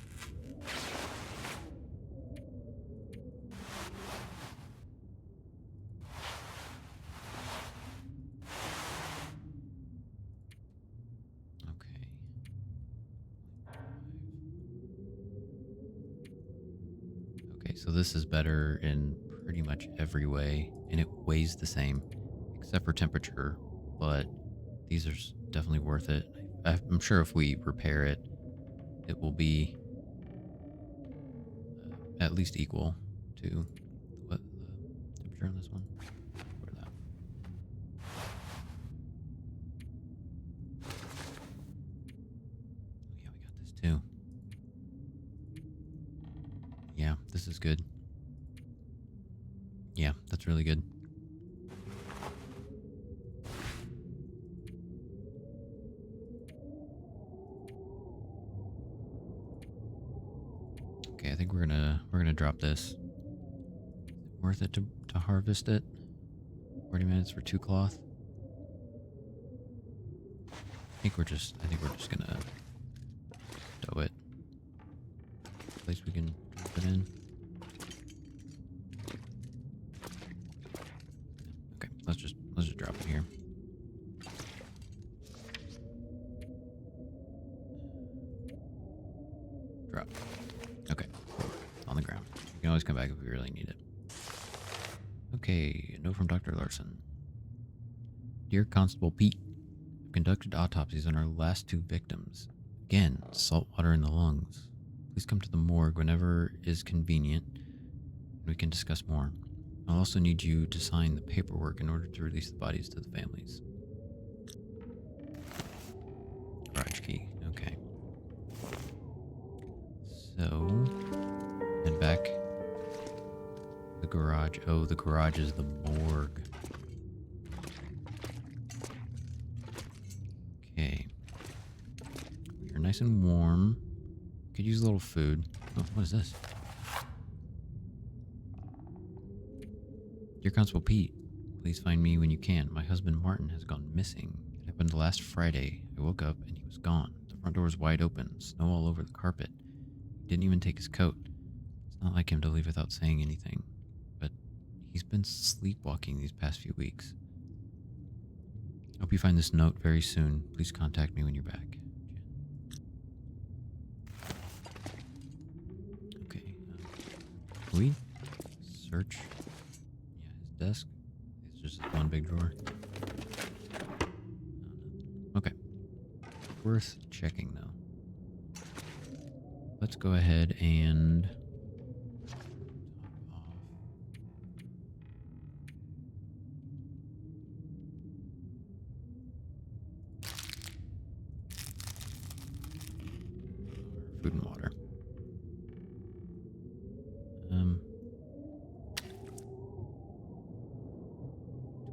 A: Okay. Okay, so this is better in pretty much every way, and it weighs the same, except for temperature, but these are definitely worth it. I'm sure if we repair it, it will be at least equal to what the temperature on this one. Or that. Oh yeah, we got this too. Yeah, this is good. Yeah, that's really good. Okay, I think we're gonna drop this. Worth it to harvest it? 40 minutes for 2 cloth? I think we're just gonna stow it. Place we can drop it in. Okay, let's just drop it here. Drop. Okay, on the ground. You can always come back if we really need it. Okay, a note from Dr. Larson. Dear Constable Pete, I've conducted autopsies on our last 2 victims. Again, salt water in the lungs. Please come to the morgue whenever is convenient, and we can discuss more. I'll also need you to sign the paperwork in order to release the bodies to the families. Garage key, okay. So, head back. The garage. Oh, the garage is the morgue. Okay. You're nice and warm. Could use a little food. Oh, what is this? Dear Constable Pete, please find me when you can. My husband Martin has gone missing. It happened last Friday. I woke up and he was gone. The front door was wide open, snow all over the carpet. Didn't even take his coat. It's not like him to leave without saying anything. But he's been sleepwalking these past few weeks. Hope you find this note very soon. Please contact me when you're back. Okay. Can we search? Yeah, his desk. It's just one big drawer. Okay. Worth checking, though. Let's go ahead and... food and water. Do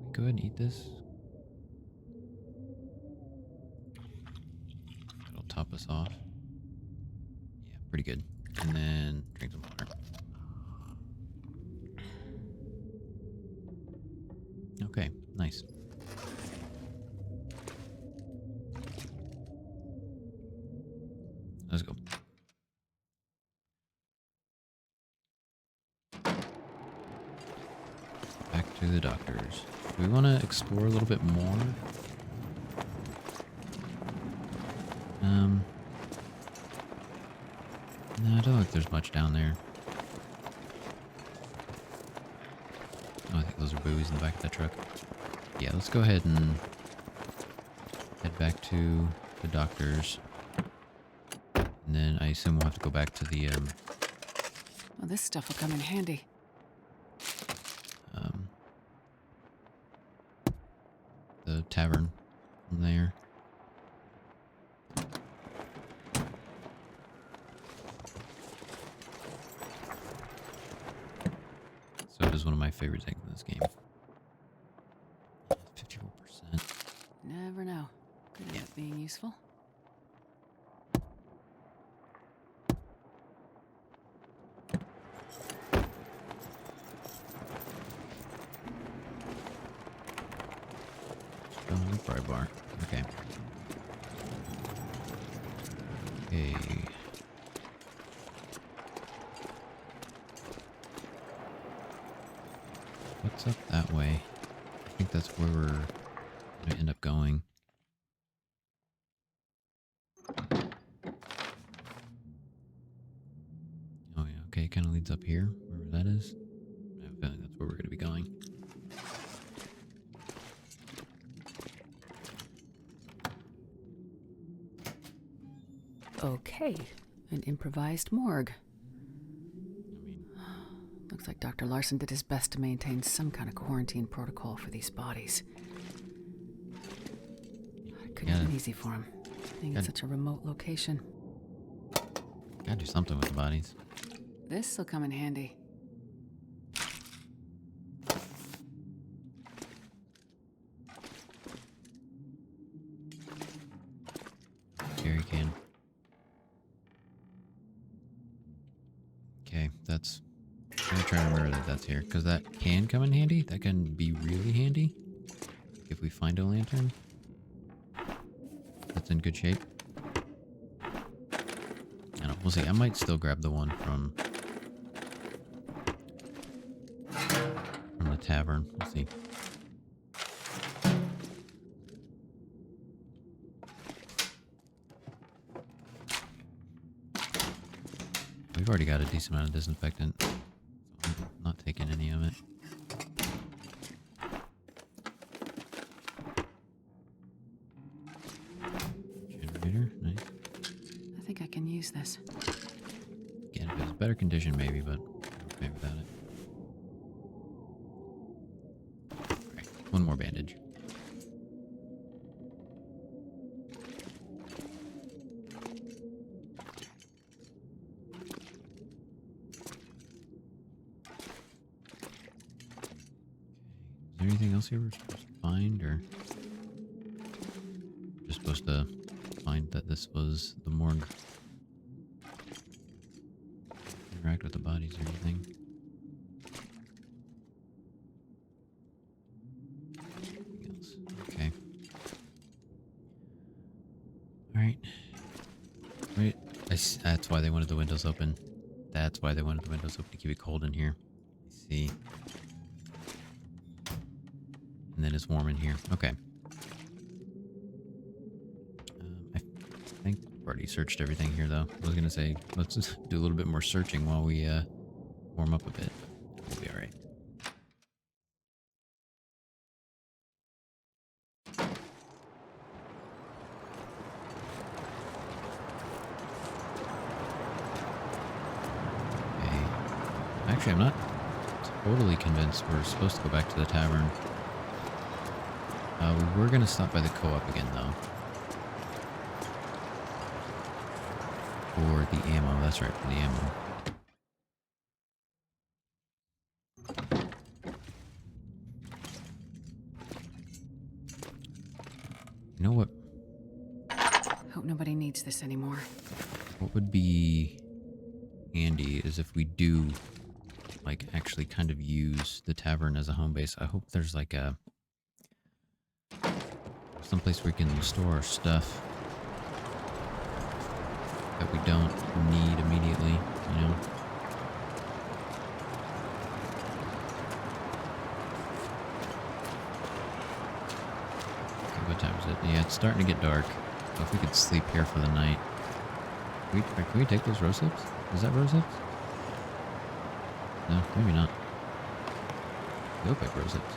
A: we go ahead and eat this? That'll top us off. Yeah, pretty good. And then drink some water. Okay, nice. Let's go. Back to the doctors. Do we want to explore a little bit more? No, I don't think there's much down there. Oh, I think those are buoys in the back of that truck. Yeah, let's go ahead and head back to the doctors. And then I assume we'll have to go back to the,
B: Well, this stuff will come in handy.
A: the tavern from there. So it is one of my favorite things in this game. 54%.
B: Never know. Could end up being useful.
A: Oh, fry bar. Okay. Okay. What's up that way? I think that's where we're gonna end up going. Oh yeah, okay, it kind of leads up here, wherever that is. I have a feeling that's where we're gonna be going.
B: Okay, an improvised morgue. Looks like Dr. Larson did his best to maintain some kind of quarantine protocol for these bodies. It couldn't have been easy for him, being in such a remote location.
A: Gotta do something with the bodies.
B: This'll come in handy.
A: Jerry can. Okay, that's... I'm gonna try to remember that that's here, because that can come in handy. That can be really handy if we find a lantern. That's in good shape. I don't know, we'll see. I might still grab the one from the tavern. We'll see. We've already got a decent amount of disinfectant, so I'm not taking any of it. Generator, nice.
B: I think I can use this.
A: Again, if it was better condition, maybe, but I'm okay without it. Alright, one more bandage. Is there anything else here we're supposed to find, or just supposed to find that this was the morgue? Interact with the bodies or anything? Anything else? Okay. Alright. Right. That's why they wanted the windows open. That's why they wanted the windows open, to keep it cold in here. I see. And then it's warm in here. Okay. I think I've already searched everything here, though. I was going to say, let's just do a little bit more searching while we warm up a bit. We'll be all right. Actually, I'm not totally convinced we're supposed to go back to the tavern. We were going to stop by the co-op again, though. For the ammo. That's right, for the ammo. You know what?
B: Hope nobody needs this anymore.
A: What would be handy is if we do, like, actually kind of use the tavern as a home base. I hope there's, like, a... someplace where we can store our stuff that we don't need immediately, you know? Okay, what time is it? Yeah, it's starting to get dark. So if we could sleep here for the night. Can we take those rose hips? Is that rose hips? No, maybe not. They look like rose hips.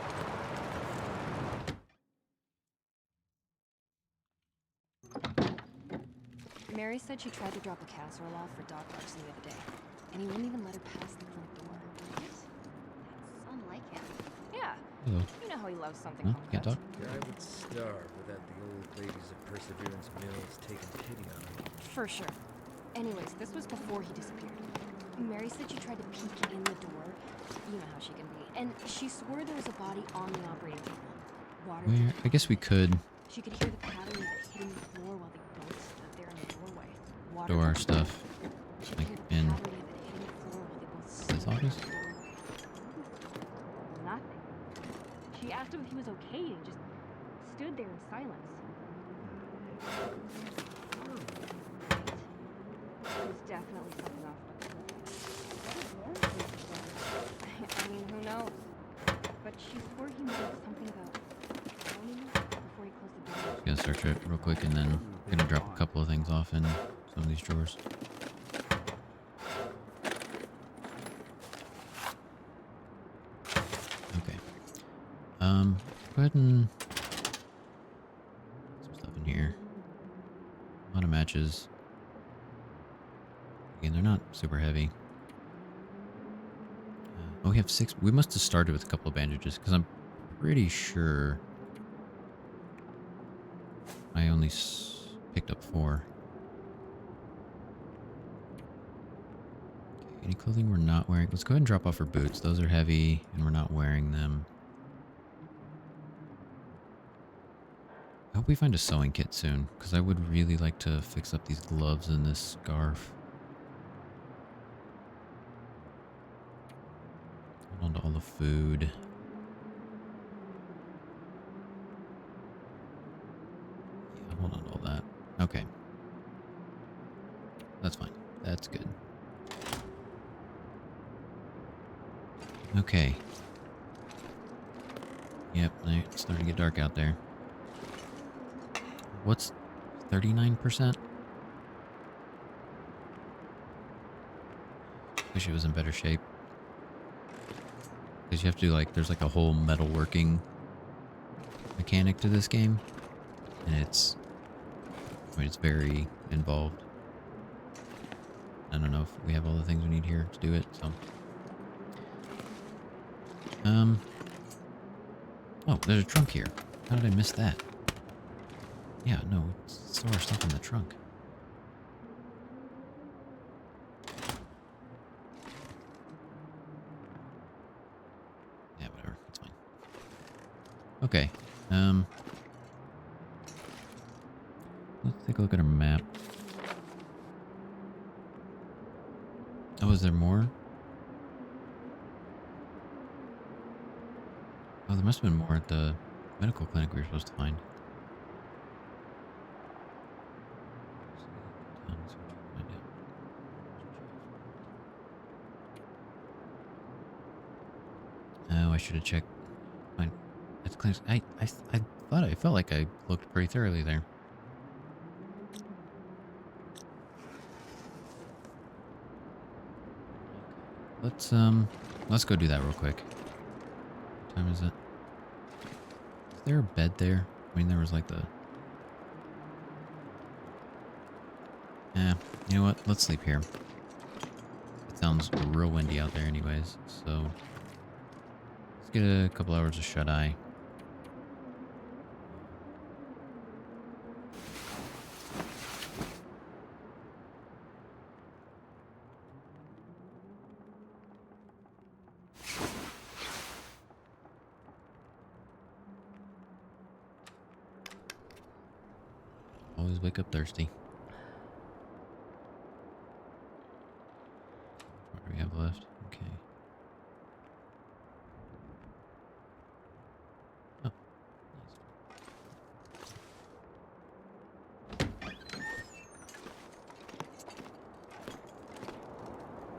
M: Mary said she tried to drop a casserole off for Doc Larson the other day, and he wouldn't even let her pass the front door.
N: That's unlike him.
M: Yeah.
A: Hello.
M: You know how he loves something
A: Huh?
M: home
A: Can't talk?
L: I would starve without the old ladies of Perseverance Mills taking pity on me.
M: For sure. Anyways, this was before he disappeared. Mary said she tried to peek in the door. You know how she can be. And she swore there was a body on the operating table. Water.
A: Where? I guess we could
M: She could hear the pattering of it hitting the floor while they both stood there in the doorway. Water.
A: store our stuff.
M: She could
A: Like
M: hear the
A: in
M: pattering of it hitting the floor while they both stood
A: this
M: there in
A: office?
M: the doorway. Nothing. She asked him if he was okay and he just stood there in silence. It was definitely something off. I mean, who knows? But she swore he muttered something about phoning before he closed the door.
A: Just gonna search it real quick and then I'm gonna drop a couple of things off in some of these drawers. Okay. Go ahead and put some stuff in here. A lot of matches. Again, they're not super heavy. Oh, we have 6. We must have started with a couple of bandages because I'm pretty sure I only picked up 4. Okay, any clothing we're not wearing? Let's go ahead and drop off our boots. Those are heavy and we're not wearing them. I hope we find a sewing kit soon because I would really like to fix up these gloves and this scarf. Hold on to all the food. Yeah, hold on to all that. Okay. That's fine. That's good. Okay. Yep, it's starting to get dark out there. What's 39%? Wish it was in better shape. Because you have to, like, there's like a whole metalworking mechanic to this game. And it's very involved. I don't know if we have all the things we need here to do it, so. Oh, there's a trunk here. How did I miss that? Yeah, no, store our stuff in the trunk. Yeah, whatever. It's fine. Okay. Let's take a look at our map. Oh, is there more? Oh, there must have been more at the medical clinic we were supposed to find. I should have checked. Fine. That's clear. I thought I felt like I looked pretty thoroughly there. Let's go do that real quick. What time is it? Is there a bed there? I mean, there was like the... You know what? Let's sleep here. It sounds real windy out there anyways, so... Let's get a couple hours of shut-eye. Always wake up thirsty. What do we have left? Okay. Oh,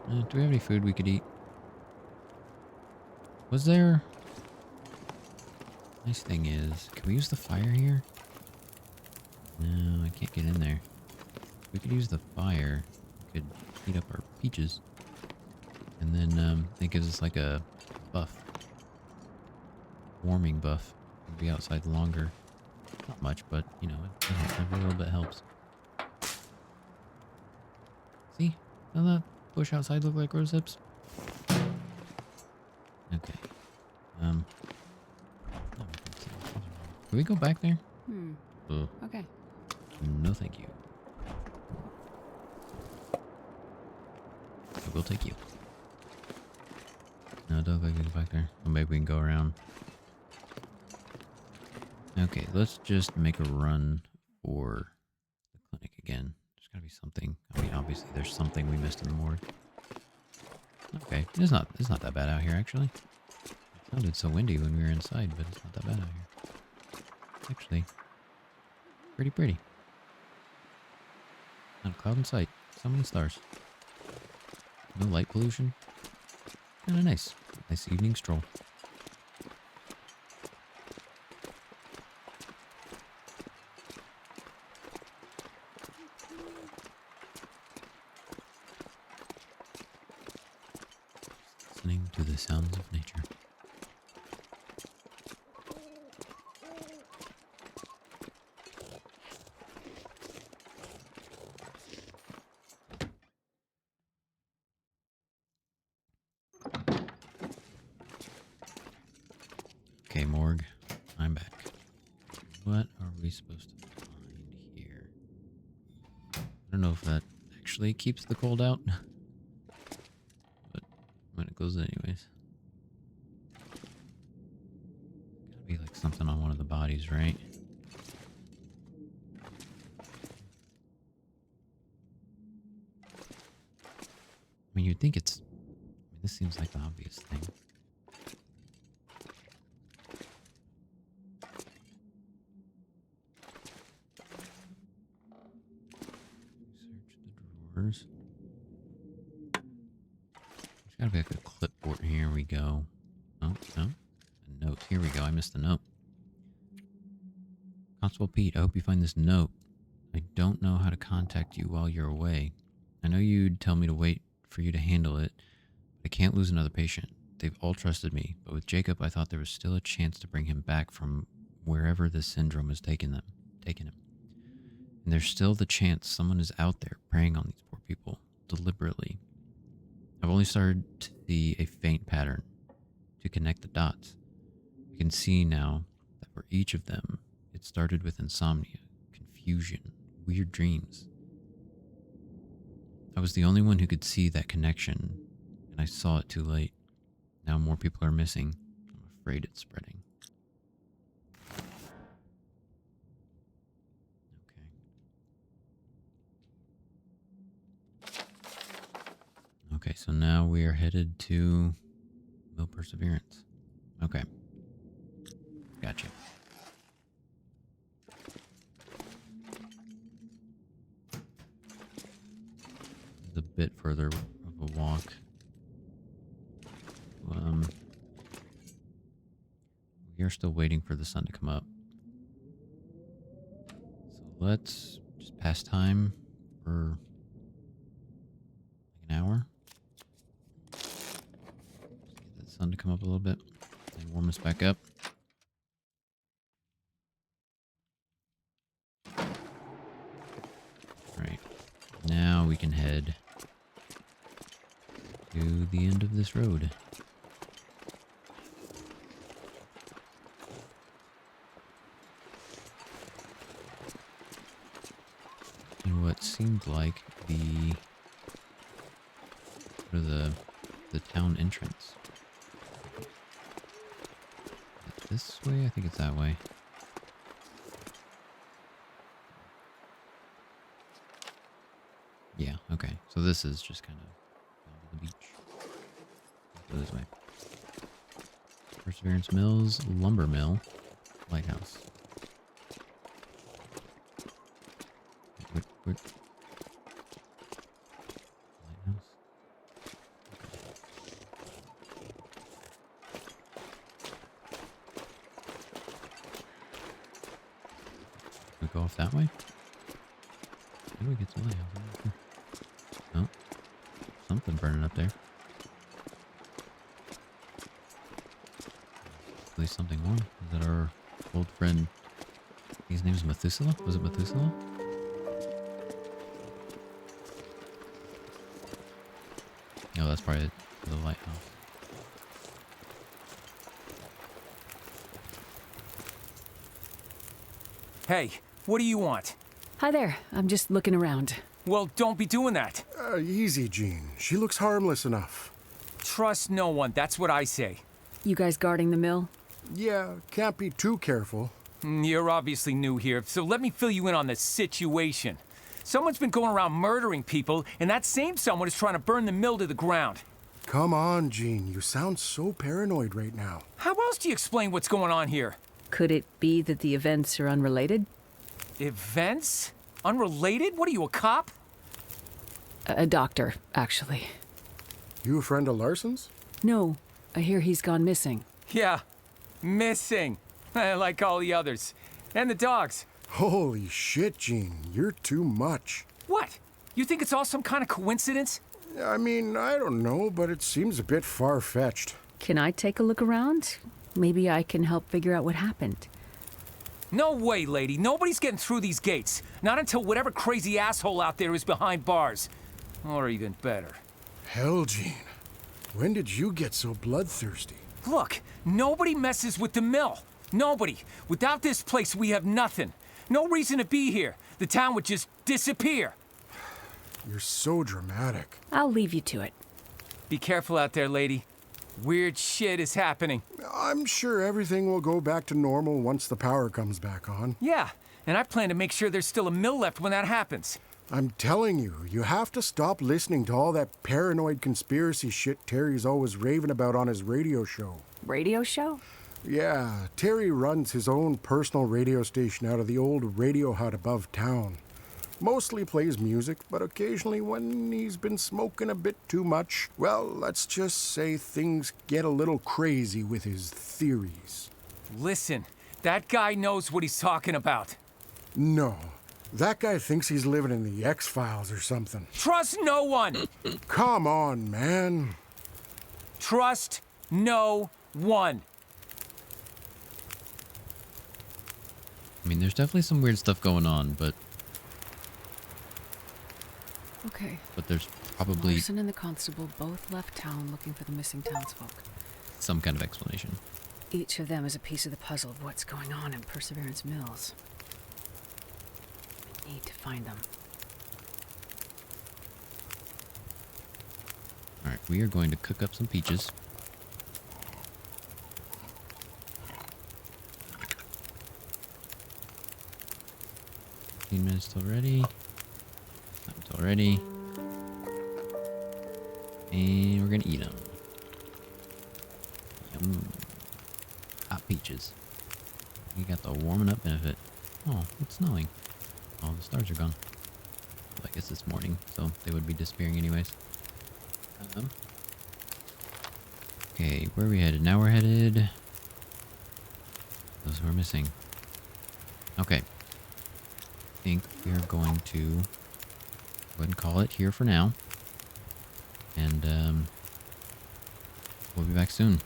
A: nice. Do we have any food we could eat? Was there... Nice thing is, can we use the fire here? No, I can't get in there. We could use the fire. We could heat up our peaches. And then it gives us like a buff. Warming buff. We'll be outside longer. Not much, but you know, every little bit helps. See? Doesn't that bush outside look like rose hips? Okay. Can we go back there?
B: Okay.
A: No, thank you. We'll take you. No, don't go back there. Well, maybe we can go around. Okay, let's just make a run for the clinic again. There's gotta be something. I mean, obviously, there's something we missed in the morgue. Okay, it's not that bad out here, actually. It sounded so windy when we were inside, but it's not that bad out here. Actually, pretty. Not a cloud in sight. So many stars. No light pollution. Kinda nice. Nice evening stroll. Listening to the sounds of nature. Okay, morgue. I'm back. What are we supposed to find here? I don't know if that actually keeps the cold out. But when it goes anyways. Gotta be like something on one of the bodies, right? I mean, you'd think it's... I mean, this seems like the obvious thing. There's gotta be like a clipboard. Here we go. Oh, no. A note. Here we go. I missed the note. Constable Pete, I hope you find this note. I don't know how to contact you while you're away. I know you'd tell me to wait for you to handle it, but I can't lose another patient. They've all trusted me, but with Jacob, I thought there was still a chance to bring him back from wherever this syndrome has taken him. And there's still the chance someone is out there preying on these poor people, deliberately. I've only started to see a faint pattern, to connect the dots. I can see now that for each of them, it started with insomnia, confusion, weird dreams. I was the only one who could see that connection, and I saw it too late. Now more people are missing. I'm afraid it's spreading. Okay, so now we are headed to Mill Perseverance. Okay. Gotcha. It's a bit further of a walk. We are still waiting for the sun to come up. So let's just pass time for like an hour. Just get the sun to come up a little bit and warm us back up. Right. Now we can head to the end of this road. In what seemed like the town entrance. Is it this way? I think it's that way. Yeah, okay. So this is just kind of down to the beach. Go this way. Perseverance Mills, Lumber Mill, Lighthouse. Wait. Lighthouse. We go off that way? How do we get to the lighthouse? Oh, something burning up there. At least something warm. Is that our old friend? His name is Methuselah? Was it Methuselah? No, that's probably the lighthouse.
P: Hey, what do you want?
B: Hi there. I'm just looking around.
P: Well, don't be doing that.
G: Easy, Jean. She looks harmless enough.
P: Trust no one, that's what I say.
B: You guys guarding the mill?
G: Yeah, can't be too careful.
P: You're obviously new here, so let me fill you in on the situation. Someone's been going around murdering people, and that same someone is trying to burn the mill to the ground.
G: Come on, Jean. You sound so paranoid right now.
P: How else do you explain what's going on here?
B: Could it be that the events are unrelated?
P: Events? Unrelated? What are you, a cop?
B: A doctor, actually.
G: You a friend of Larson's?
B: No, I hear he's gone missing.
P: Yeah, missing. Like all the others. And the dogs.
G: Holy shit, Jean. You're too much.
P: What? You think it's all some kind of coincidence?
G: I mean, I don't know, but it seems a bit far-fetched.
B: Can I take a look around? Maybe I can help figure out what happened.
P: No way, lady. Nobody's getting through these gates. Not until whatever crazy asshole out there is behind bars. Or even better.
G: Hell, Jean. When did you get so bloodthirsty?
P: Look, nobody messes with the mill. Nobody. Without this place, we have nothing. No reason to be here. The town would just disappear.
G: You're so dramatic.
B: I'll leave you to it.
P: Be careful out there, lady. Weird shit is happening.
G: I'm sure everything will go back to normal once the power comes back on.
P: Yeah, and I plan to make sure there's still a mill left when that happens.
G: I'm telling you, you have to stop listening to all that paranoid conspiracy shit Terry's always raving about on his radio show.
B: Radio show?
G: Yeah, Terry runs his own personal radio station out of the old radio hut above town. Mostly plays music, but occasionally when he's been smoking a bit too much, well, let's just say things get a little crazy with his theories.
P: Listen, that guy knows what he's talking about.
G: No, that guy thinks he's living in the X-Files or something.
P: Trust no one!
G: Come on, man.
P: Trust no one.
A: I mean, there's definitely some weird stuff going on, but...
B: Okay.
A: But there's probably...
B: Larson and the constable both left town looking for the missing townsfolk.
A: some kind of explanation.
B: Each of them is a piece of the puzzle of what's going on in Perseverance Mills. We need to find them.
A: Alright, we are going to cook up some peaches. Minutes till ready. Not till ready. And we're gonna eat them. Yum. Hot peaches. You got the warming up benefit. Oh, it's snowing. Oh, the stars are gone. Well, I guess it's morning, so they would be disappearing anyways. Okay, where are we headed? Now we're headed Those who are missing. Okay. I think we are going to go ahead and call it here for now. And we'll be back soon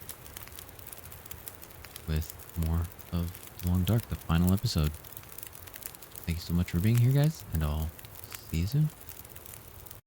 A: with more of Long Dark, the final episode. Thank you so much for being here, guys, and I'll see you soon.